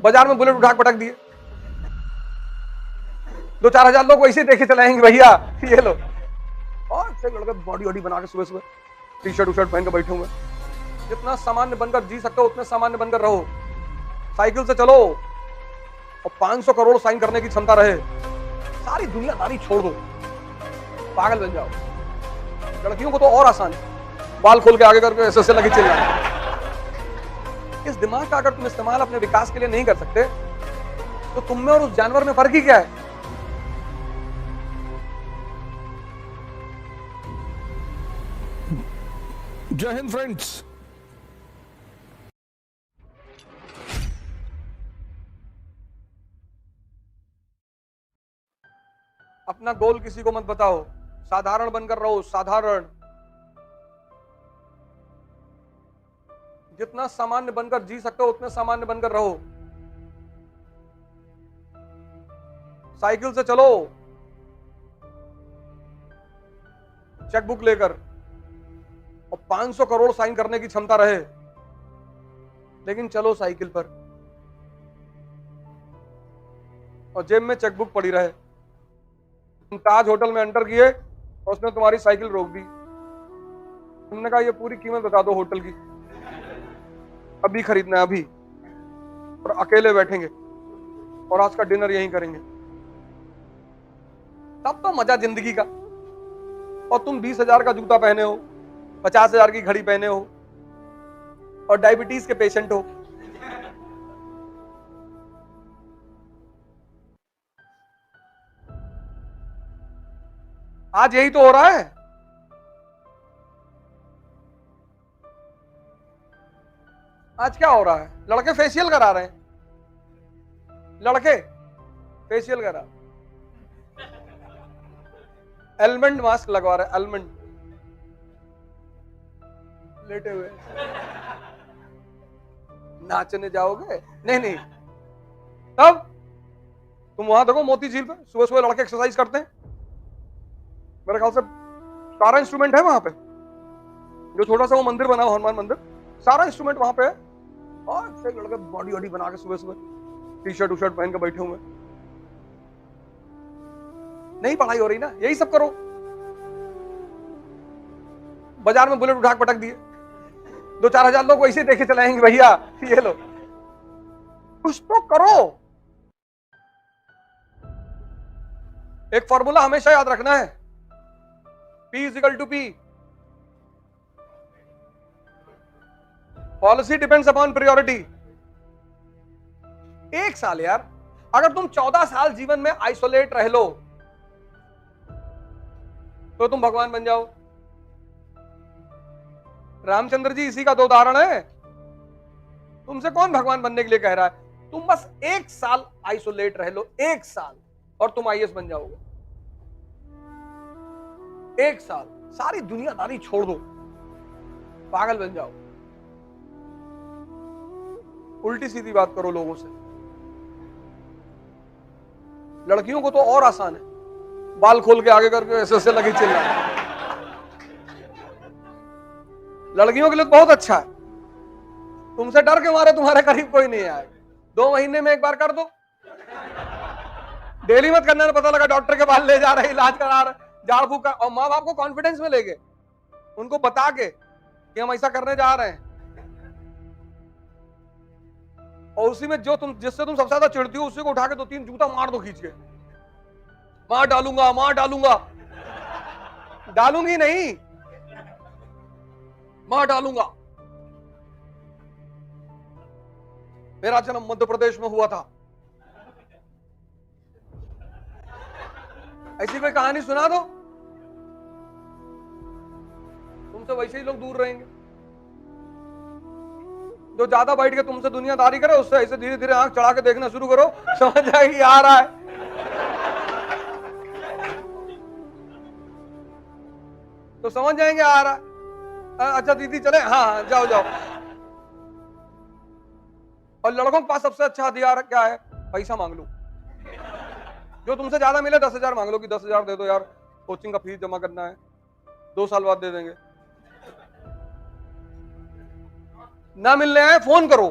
बाजार में बुलेट उठा पटक दिए, 2-4 हजार लोग वैसे देखे चलाएंगे भैया ये लो। और से लड़के बॉडी वॉडी बना के सुबह सुबह टी शर्ट पहन के बैठे हुए। जितना सामान्य बनकर जी सकते हो उतने सामान्य बनकर रहो। साइकिल से चलो और 500 करोड़ साइन करने की क्षमता रहे, सारी दुनियादारी छोड़ दो, पागल बन जाओ। लड़कियों को तो और आसान है, बाल खोल के आगे करके ऐसे लगी चल रहा है। इस दिमाग का अगर तुम इस्तेमाल अपने विकास के लिए नहीं कर सकते तो तुम में और उस जानवर में फर्क ही क्या है? जय हिंद फ्रेंड्स। अपना गोल किसी को मत बताओ, साधारण बनकर रहो, साधारण। जितना सामान्य बनकर जी सकते हो उतने सामान्य बनकर रहो। साइकिल से चलो चेकबुक लेकर और 500 करोड़ साइन करने की क्षमता रहे, लेकिन चलो साइकिल पर और जेब में चेकबुक पड़ी रहे। तुम ताज होटल में एंटर किए और उसने तुम्हारी साइकिल रोक दी। तुमने कहा ये पूरी कीमत बता दो होटल की, अभी खरीदना है अभी, और अकेले बैठेंगे और आज का डिनर यहीं करेंगे। तब तो मजा जिंदगी का। और तुम 20,000 का जूता पहने हो, 50,000 की घड़ी पहने हो और डायबिटीज के पेशेंट हो। आज यही तो हो रहा है। आज क्या हो रहा है? लड़के फेशियल करा रहे हैं, लड़के फेशियल करा, एलमंड मास्क लगवा रहे, एलमंड लेटे हुए। नाचने जाओगे? नहीं। तब तुम वहां देखो मोती झील पे सुबह सुबह लड़के एक्सरसाइज करते हैं। मेरे ख्याल से सारा इंस्ट्रूमेंट है वहां पे, जो छोटा सा वो मंदिर बना हुआ हनुमान मंदिर, सारा इंस्ट्रूमेंट वहां पे है। और से लड़के बॉडी वॉडी बना के सुबह सुबह टी शर्ट पहन के बैठे हुए। नहीं पढ़ाई हो रही ना, यही सब करो। बाजार में बुलेट उठा पटक दिए, 2-4 हजार लोग वैसे देखे चलाएंगे भैया ये लो। कुछ तो करो। एक फॉर्मूला हमेशा याद रखना है, P = P। Policy depends upon priority. एक साल यार, अगर तुम 14 साल जीवन में आइसोलेट रह लो तो तुम भगवान बन जाओ। रामचंद्र जी इसी का तो उदाहरण है। तुमसे कौन भगवान बनने के लिए कह रहा है? तुम बस 1 साल आइसोलेट रह लो, 1 साल, और तुम IAS बन जाओगे। 1 साल, सारी दुनियादारी छोड़ दो, पागल बन जाओ। उल्टी सीधी बात करो लोगों से। लड़कियों को तो और आसान है, बाल खोल के आगे करके ऐसे लगी चिल्ला। लड़कियों के लिए तो बहुत अच्छा है, तुमसे डर के मारे तुम्हारे करीब कोई नहीं आएगा। 2 महीने में 1 बार कर दो, डेली मत करना। पता लगा डॉक्टर के पास ले जा रहे, इलाज करा रहे, झाड़ फूक कर, और माँ बाप को कॉन्फिडेंस में लेके उनको बता के कि हम ऐसा करने जा रहे हैं, और उसी में जो जिससे तुम सबसे ज्यादा चिढ़ती हो उसी को उठा के 2-3 जूता मार दो खींच के। मार डालूंगा, डालूंगी नहीं, मार डालूंगा। मेरा जन्म मध्य प्रदेश में हुआ था, ऐसी कोई कहानी सुना दो, तुमसे वैसे ही लोग दूर रहेंगे। जो ज्यादा बैठ के तुमसे दुनियादारी करे उससे ऐसे धीरे धीरे आंख चढ़ा के देखना शुरू करो, समझ जाएगी आ रहा है। तो समझ जाएंगे आ रहा है। अच्छा दीदी चले, हाँ जाओ। और लड़कों के पास सबसे अच्छा हथियार क्या है? पैसा मांग लो। जो तुमसे ज्यादा मिले 10,000 मांग लो कि 10,000 दे दो यार, कोचिंग का फीस जमा करना है, 2 साल बाद दे देंगे। ना मिलने आए फोन करो,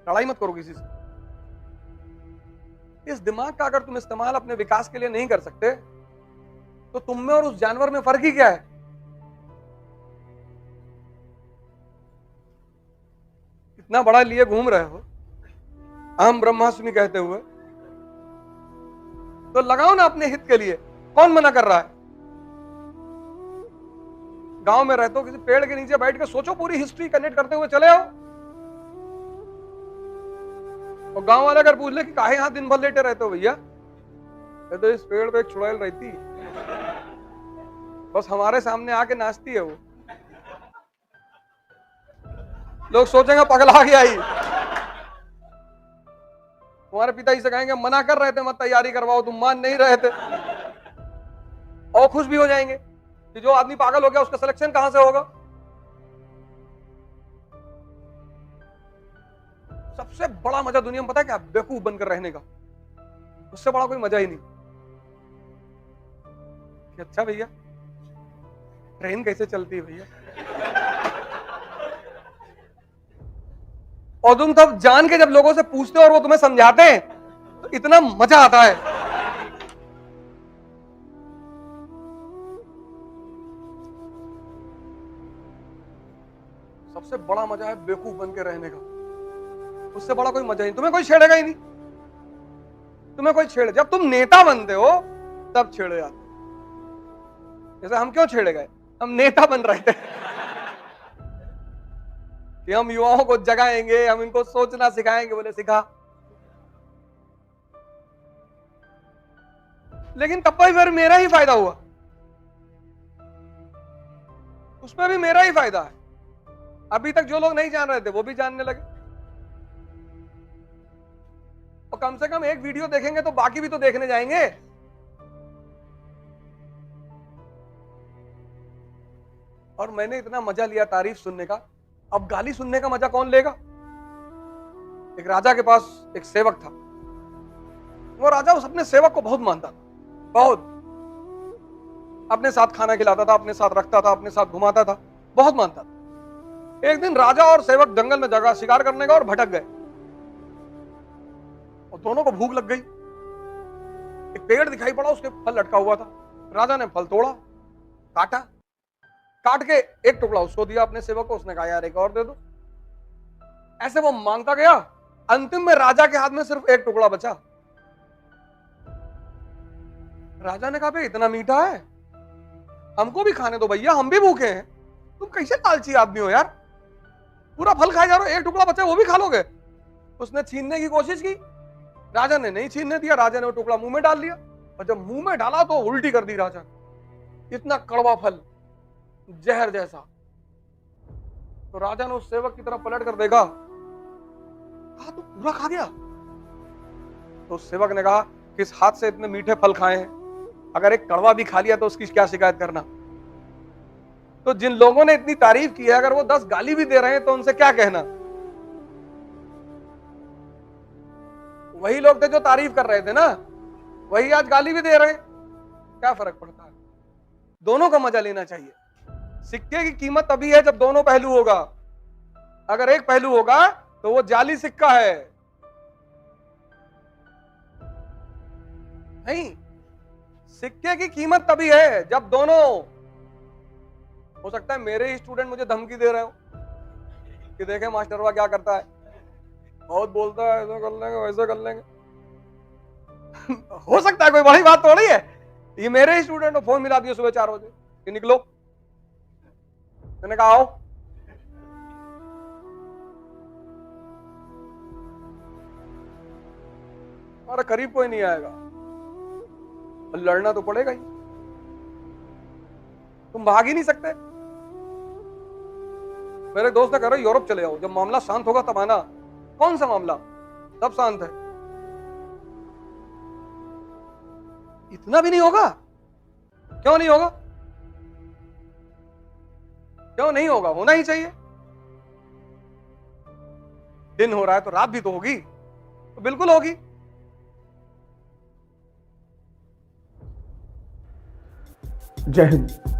लड़ाई मत करो किसी से। इस दिमाग का अगर तुम इस्तेमाल अपने विकास के लिए नहीं कर सकते तो तुम में और उस जानवर में फर्क ही क्या है? इतना बड़ा लिए घूम रहे हो अहम ब्रह्मास्मि कहते हुए, तो लगाओ ना अपने हित के लिए। कौन मना कर रहा है? गांव में रहते हो, किसी पेड़ के नीचे बैठ के सोचो, पूरी हिस्ट्री कनेक्ट करते हुए चले आओ। और गांव वाले अगर पूछ ले कि काहे यहां दिन भर लेटे रहते हो भैया, तो इस पेड़ पे एक चुड़ैल रहती, बस हमारे सामने आके नाचती है वो। लोग सोचेंगे पगला गया ही। तुम्हारे पिताजी से कहेंगे मना कर रहे थे मत तैयारी करवाओ, तुम मान नहीं रहे थे। और खुश भी हो जाएंगे कि जो आदमी पागल हो गया उसका सिलेक्शन कहां से होगा। सबसे बड़ा मजा दुनिया में पता है क्या? बेवकूफ बनकर रहने का। उससे बड़ा कोई मजा ही नहीं। कि अच्छा भैया ट्रेन कैसे चलती है भैया, और तुम तब जान के जब लोगों से पूछते हो और वो तुम्हें समझाते हैं तो इतना मजा आता है। सबसे बड़ा मजा है बेवकूफ बन के रहने का। उससे बड़ा कोई मजा नहीं। तुम्हें कोई छेड़ेगा ही नहीं। तुम्हें कोई छेड़े, जब तुम नेता बनते हो तब छेड़े जाते। जैसे हम क्यों छेड़े गए? हम नेता बन रहे थे कि हम युवाओं को जगाएंगे, हम इनको सोचना सिखाएंगे। बोले सिखा, लेकिन तब भी फिर मेरा ही फायदा हुआ, उसमें भी मेरा ही फायदा है। अभी तक जो लोग नहीं जान रहे थे वो भी जानने लगे, और कम से कम एक वीडियो देखेंगे तो बाकी भी तो देखने जाएंगे। और मैंने इतना मजा लिया तारीफ सुनने का, अब गाली सुनने का मजा कौन लेगा? एक राजा के पास एक सेवक था। वो राजा उस अपने सेवक को बहुत मानता था, बहुत। अपने साथ खाना खिलाता था, अपने साथ रखता था, अपने साथ घुमाता था, बहुत मानता था। एक दिन राजा और सेवक जंगल में जगह शिकार करने का और भटक गए, और दोनों को भूख लग गई। एक पेड़ दिखाई पड़ा, उसके फल लटका हुआ था। राजा ने फल तोड़ा, काटा, काट के एक टुकड़ा उसको दिया अपने सेवक को। उसने कहा यार एक और दे दो। ऐसे वो मांगता गया, अंतिम में राजा के हाथ में सिर्फ एक टुकड़ा बचा। राजा ने कहा भाई इतना मीठा है, हमको भी खाने दो भैया, हम भी भूखे हैं। तुम कैसे लालची आदमी हो यार, पूरा फल खाए जा रहे हो, एक टुकड़ा बचा वो भी खा लोगे। उसने छीनने की कोशिश की, राजा ने नहीं छीनने दिया। राजा ने वो टुकड़ा मुंह में डाल लिया, और जब मुंह में डाला तो उल्टी कर दी राजा। इतना कड़वा फल, जहर जैसा। तो राजा ने उस सेवक की तरफ पलट कर देखा, कहा तू पूरा खा गया? तो उस सेवक ने कहा किस हाथ से इतने मीठे फल खाए हैं, अगर एक कड़वा भी खा लिया तो उसकी क्या शिकायत करना। तो जिन लोगों ने इतनी तारीफ की है, अगर वो 10 गाली भी दे रहे हैं तो उनसे क्या कहना। वही लोग थे जो तारीफ कर रहे थे ना, वही आज गाली भी दे रहे हैं। क्या फर्क पड़ता है? दोनों का मजा लेना चाहिए। सिक्के की कीमत तभी है जब दोनों पहलू होगा। अगर एक पहलू होगा तो वो जाली सिक्का है। नहीं, सिक्के की कीमत तभी है जब दोनों। हो सकता है मेरे ही स्टूडेंट मुझे धमकी दे रहे हो कि देखे मास्टरवा क्या करता है, बहुत बोलता है, ऐसा कर लेंगे वैसे कर लेंगे। हो सकता है, कोई बड़ी बात थोड़ी है। ये मेरे ही स्टूडेंट को फोन मिला दिया सुबह 4 बजे कि निकलो। मैंने कहा आओ। हमारा करीब कोई नहीं आएगा, लड़ना तो पड़ेगा ही। तुम भाग ही नहीं सकते। मेरे दोस्त ने कह रहे यूरोप चले जाओ, जब मामला शांत होगा तब आना। कौन सा मामला? सब शांत है। इतना भी नहीं होगा? क्यों नहीं होगा? क्यों नहीं होगा? होना ही चाहिए। दिन हो रहा है तो रात भी तो होगी, तो बिल्कुल होगी। जय हिंद।